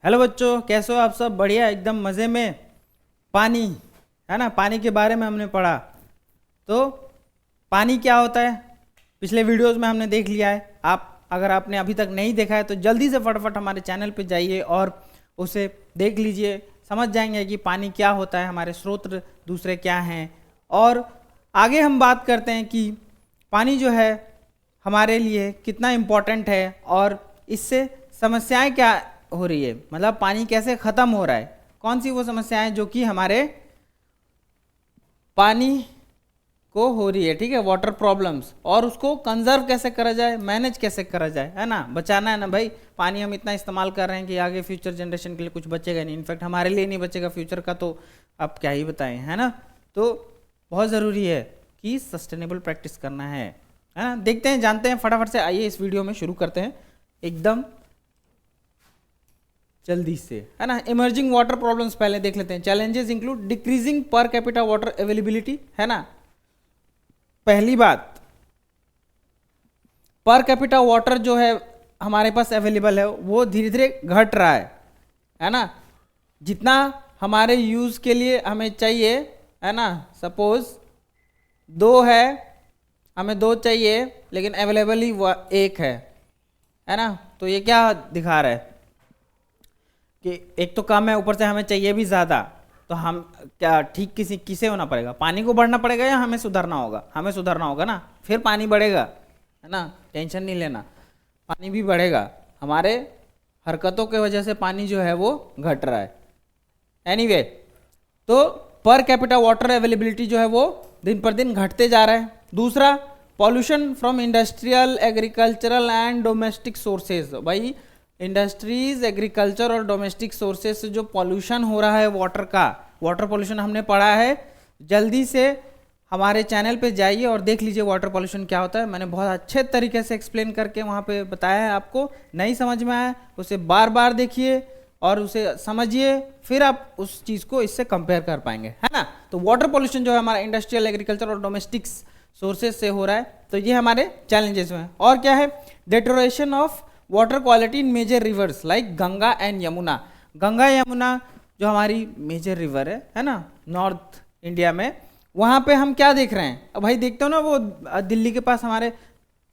Hello बच्चों, कैसे हो आप सब? बढ़िया, एकदम मज़े में। पानी है ना, पानी के बारे में हमने पढ़ा। तो पानी क्या होता है पिछले वीडियोस में हमने देख लिया है। आप अगर आपने अभी तक नहीं देखा है तो जल्दी से फटाफट हमारे चैनल पे जाइए और उसे देख लीजिए। समझ जाएंगे कि पानी क्या होता है, हमारे स्रोत दूसरे क्या हैं। और आगे हम बात करते हैं कि पानी जो है हमारे लिए कितना इम्पोर्टेंट है और इससे समस्याएं क्या हो रही है, मतलब पानी कैसे ख़त्म हो रहा है, कौन सी वो समस्याएं जो कि हमारे पानी को हो रही है, ठीक है, वाटर प्रॉब्लम्स, और उसको कंजर्व कैसे करा जाए, मैनेज कैसे करा जाए, है ना। बचाना है ना भाई। पानी हम इतना इस्तेमाल कर रहे हैं कि आगे फ्यूचर जनरेशन के लिए कुछ बचेगा नहीं, इनफैक्ट हमारे लिए नहीं बचेगा फ्यूचर का, तो आप क्या ही बताएं, है ना। तो बहुत ज़रूरी है कि सस्टेनेबल प्रैक्टिस करना है ना। देखते हैं, जानते हैं फटाफट से। आइए इस वीडियो में शुरू करते हैं एकदम जल्दी से, है ना। इमर्जिंग वाटर प्रॉब्लम्स पहले देख लेते हैं। Challenges include decreasing per capita water availability, है ना। पहली बात, पर कैपिटा वाटर जो है हमारे पास अवेलेबल है वो धीरे धीरे घट रहा है ना। जितना हमारे यूज के लिए हमें चाहिए, है ना, सपोज 2 है, हमें 2 चाहिए लेकिन अवेलेबल ही 1 है ना। तो ये क्या दिखा रहा है कि एक तो कम है, ऊपर से हमें चाहिए भी ज़्यादा। तो हम क्या ठीक किसे होना पड़ेगा, पानी को बढ़ना पड़ेगा या हमें सुधरना होगा? हमें सुधरना होगा ना, फिर पानी बढ़ेगा, है ना। टेंशन नहीं लेना, पानी भी बढ़ेगा। हमारे हरकतों के वजह से पानी जो है वो घट रहा है। एनीवे, तो पर कैपिटा वाटर अवेलेबिलिटी जो है वो दिन पर दिन घटते जा रहा है। दूसरा, pollution from industrial, agricultural and domestic sources. भाई इंडस्ट्रीज, एग्रीकल्चर और डोमेस्टिक सोर्सेज से जो पॉल्यूशन हो रहा है वाटर का, वाटर पॉल्यूशन हमने पढ़ा है। जल्दी से हमारे चैनल पे जाइए और देख लीजिए वाटर पॉल्यूशन क्या होता है। मैंने बहुत अच्छे तरीके से एक्सप्लेन करके वहाँ पे बताया है। आपको नहीं समझ में आया उसे बार बार देखिए और उसे समझिए, फिर आप उस चीज़ को इससे कंपेयर कर पाएंगे, है ना। तो वाटर पॉल्यूशन जो है हमारा इंडस्ट्रियल, एग्रीकल्चर और डोमेस्टिक सोर्सेज से हो रहा है। तो ये हमारे चैलेंजेस में। और क्या है, deterioration of water quality in major rivers like Ganga and Yamuna. Ganga Yamuna जो हमारी मेजर रिवर है ना, नॉर्थ इंडिया में, वहाँ पे हम क्या देख रहे हैं? अब भाई देखते हो ना, वो दिल्ली के पास हमारे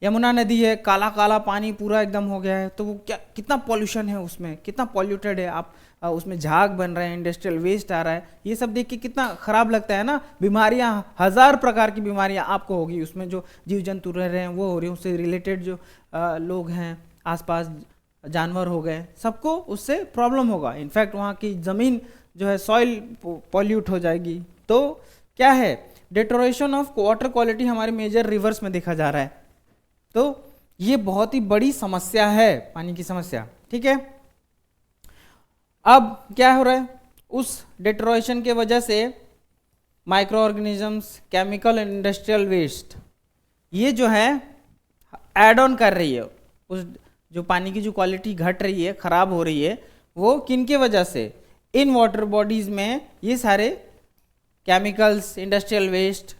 यमुना नदी है, काला काला पानी पूरा एकदम हो गया है। तो वो क्या, कितना पॉल्यूशन है उसमें, कितना पॉल्यूटेड है। आप उसमें झाग बन रहे हैं, इंडस्ट्रियल वेस्ट आ रहा है, ये सब देख के कितना खराब लगता है ना। बीमारियां, 1000 प्रकार की बीमारियां आपको होगी उसमें। जो जीव जंतु रह रहे हैं वो हो रही है, उससे रिलेटेड जो लोग हैं, आसपास जानवर हो गए, सबको उससे प्रॉब्लम होगा। इनफैक्ट वहाँ की ज़मीन जो है, सॉइल पॉल्यूट हो जाएगी। तो क्या है, डिटोरेशन ऑफ वाटर क्वालिटी हमारे मेजर रिवर्स में देखा जा रहा है। तो ये बहुत ही बड़ी समस्या है, पानी की समस्या, ठीक है। अब क्या हो रहा है, उस डिटोरेशन के वजह से micro organisms, chemical and industrial waste, ये जो है ऐड ऑन कर रही है उस जो पानी की जो क्वालिटी घट रही है, खराब हो रही है, वो किन के वजह से? इन वाटर बॉडीज में ये सारे केमिकल्स, इंडस्ट्रियल वेस्ट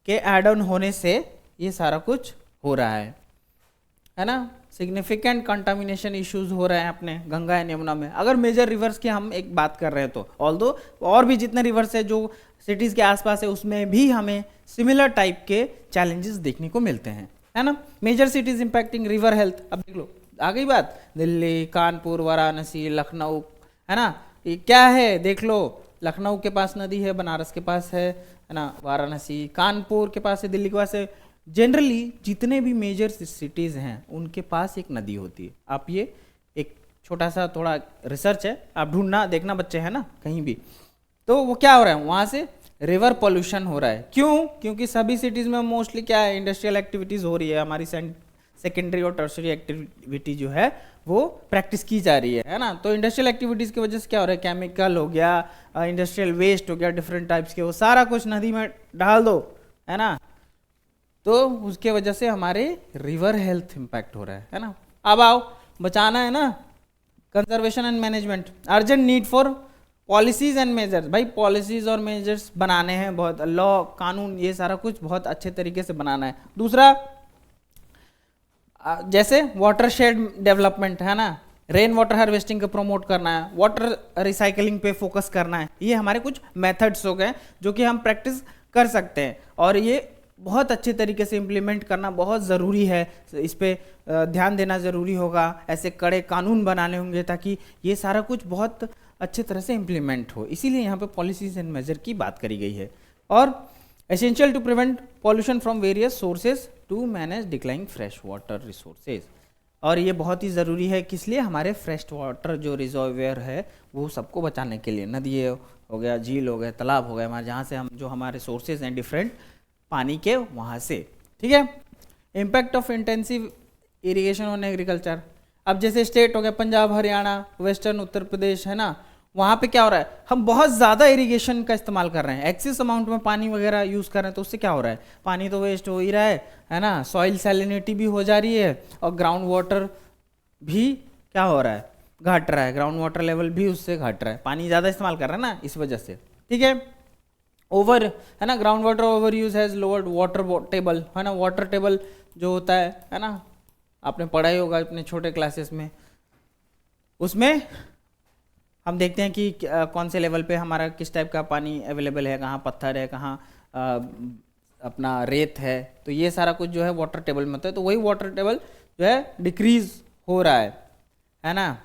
के ऐड ऑन होने से ये सारा कुछ हो रहा है ना। सिग्निफिकेंट कंटामिनेशन इश्यूज हो रहे हैं अपने गंगा एंड यमुना में। अगर मेजर रिवर्स की हम एक बात कर रहे हैं तो ऑल्दो और भी जितने रिवर्स है जो सिटीज़ के आसपास है, उसमें भी हमें सिमिलर टाइप के चैलेंजेस देखने को मिलते हैं, है ना। Major cities impacting river health, अब देख लो आ गई बात। दिल्ली, कानपुर, वाराणसी, लखनऊ, है ना। ये क्या है, देख लो, लखनऊ के पास नदी है, बनारस के पास है ना, वाराणसी, कानपुर के पास है, दिल्ली के पास है। जनरली जितने भी मेजर सिटीज़ हैं उनके पास एक नदी होती है। आप ये एक छोटा सा थोड़ा रिसर्च है, आप ढूंढना देखना बच्चे, है ना, कहीं भी। तो वो क्या हो रहा है, वहाँ से रिवर पोल्यूशन हो रहा है। क्यों? क्योंकि सभी सिटीज़ में मोस्टली क्या है, इंडस्ट्रियल एक्टिविटीज़ हो रही है। हमारी सेकेंडरी और टर्सरी एक्टिविटी जो है वो प्रैक्टिस की जा रही है ना। तो इंडस्ट्रियल एक्टिविटीज़ की वजह से क्या हो रहा है, केमिकल हो गया, इंडस्ट्रियल वेस्ट हो गया, डिफरेंट टाइप्स के, वो सारा कुछ नदी में डाल दो, है ना। तो उसके वजह से हमारे रिवर हेल्थ इम्पैक्ट हो रहा है ना। अब आओ, बचाना है ना, conservation and management, urgent need for policies and measures. भाई पॉलिसीज और मेजर्स बनाने हैं, बहुत लॉ, कानून, ये सारा कुछ बहुत अच्छे तरीके से बनाना है। दूसरा, जैसे वाटर शेड डेवलपमेंट, है ना, रेन वाटर हार्वेस्टिंग को प्रमोट करना है, वाटर रिसाइकलिंग पे फोकस करना है। ये हमारे कुछ मेथड्स हो गए जो कि हम प्रैक्टिस कर सकते हैं और ये बहुत अच्छे तरीके से इम्प्लीमेंट करना बहुत ज़रूरी है। इस पे ध्यान देना ज़रूरी होगा, ऐसे कड़े कानून बनाने होंगे ताकि ये सारा कुछ बहुत अच्छे तरह से इम्प्लीमेंट हो। इसीलिए यहाँ पे पॉलिसीज एंड मेजर की बात करी गई है। और essential to prevent pollution from various sources to manage declining fresh water resources. और ये बहुत ही ज़रूरी है, किस लिए? हमारे फ्रेश वाटर जो रिजर्वोयर है वो सबको बचाने के लिए। नदी हो गया, झील हो गया, तालाब हो गया, हमारे जहाँ से हम जो हमारे सोर्सेज हैं डिफरेंट पानी के, वहाँ से। ठीक है। Impact of intensive irrigation on agriculture. अब जैसे स्टेट हो गया पंजाब, हरियाणा, वेस्टर्न उत्तर प्रदेश, है ना, वहाँ पे क्या हो रहा है, हम बहुत ज़्यादा इरिगेशन का इस्तेमाल कर रहे हैं, एक्सेस अमाउंट में पानी वगैरह यूज़ कर रहे हैं, तो उससे क्या हो रहा है, पानी तो वेस्ट हो ही रहा है ना, सॉइल सैलिनिटी भी हो जा रही है और ग्राउंड वाटर भी क्या हो रहा है, घट रहा है, ग्राउंड वाटर लेवल भी उससे घट रहा है, पानी ज़्यादा इस्तेमाल कर रहा है ना इस वजह से। ठीक है। ओवर, है ना, ground water over use has lowered water table, है ना, वाटर टेबल जो होता है ना, आपने पढ़ा ही होगा अपने छोटे क्लासेस में, उसमें हम देखते हैं कि कौन से लेवल पे हमारा किस टाइप का पानी अवेलेबल है, कहाँ पत्थर है, कहाँ अपना रेत है, तो ये सारा कुछ जो है वाटर टेबल में होता है। तो वही वाटर टेबल जो है डिक्रीज हो रहा है ना,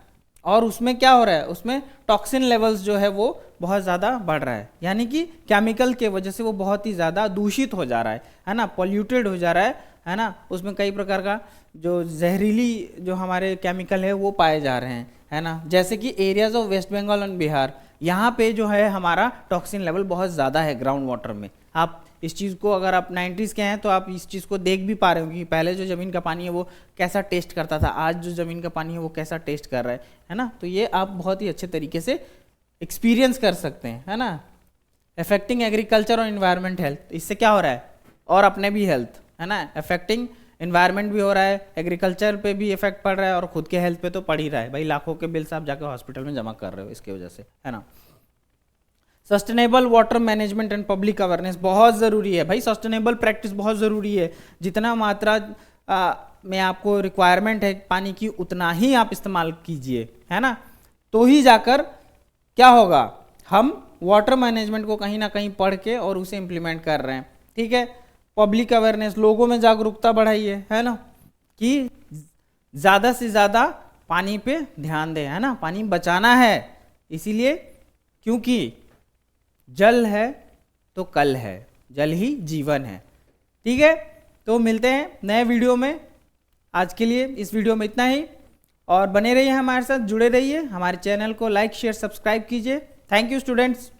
और उसमें क्या हो रहा है, उसमें टॉक्सिन लेवल्स जो है वो बहुत ज़्यादा बढ़ रहा है, यानी कि केमिकल के वजह से वो बहुत ही ज़्यादा दूषित हो जा रहा है ना, पॉल्यूटेड हो जा रहा है ना, उसमें कई प्रकार का जो जहरीली जो हमारे केमिकल है वो पाए जा रहे हैं, है ना, जैसे कि एरियाज ऑफ वेस्ट बंगाल और बिहार, यहाँ पे जो है हमारा टॉक्सिन लेवल बहुत ज़्यादा है ग्राउंड वाटर में। आप इस चीज़ को, अगर आप 90s के हैं तो आप इस चीज़ को देख भी पा रहे हो कि पहले जो ज़मीन का पानी है वो कैसा टेस्ट करता था, आज जो ज़मीन का पानी है वो कैसा टेस्ट कर रहा है ना, तो ये आप बहुत ही अच्छे तरीके से एक्सपीरियंस कर सकते हैं, है ना। अफेक्टिंग एग्रीकल्चर और इन्वायरमेंट हेल्थ, इससे क्या हो रहा है, और अपने भी हेल्थ, है ना, अफेक्टिंग इन्वायरमेंट भी हो रहा है, एग्रीकल्चर पे भी इफेक्ट पड़ रहा है और खुद के हेल्थ पे तो पड़ ही रहा है भाई, लाखों के बिल्स आप जाकर हॉस्पिटल में जमा कर रहे हो इसके वजह से, है ना। Sustainable water management and public awareness बहुत ज़रूरी है भाई, सस्टेनेबल प्रैक्टिस बहुत ज़रूरी है, जितना मात्रा में आपको रिक्वायरमेंट है पानी की उतना ही आप इस्तेमाल कीजिए, है ना, तो ही जाकर क्या होगा, हम वाटर मैनेजमेंट को कहीं ना कहीं पढ़ के और उसे इम्प्लीमेंट कर रहे हैं। ठीक है। पब्लिक अवेयरनेस, लोगों में जागरूकता बढ़ाइए, है ना, कि ज़्यादा से ज़्यादा पानी पे ध्यान दें, है ना, पानी बचाना है, इसीलिए क्योंकि जल है तो कल है, जल ही जीवन है। ठीक है। तो मिलते हैं नए वीडियो में, आज के लिए इस वीडियो में इतना ही, और बने रहिए हमारे साथ, जुड़े रहिए, हमारे चैनल को लाइक शेयर सब्सक्राइब कीजिए। Thank you students.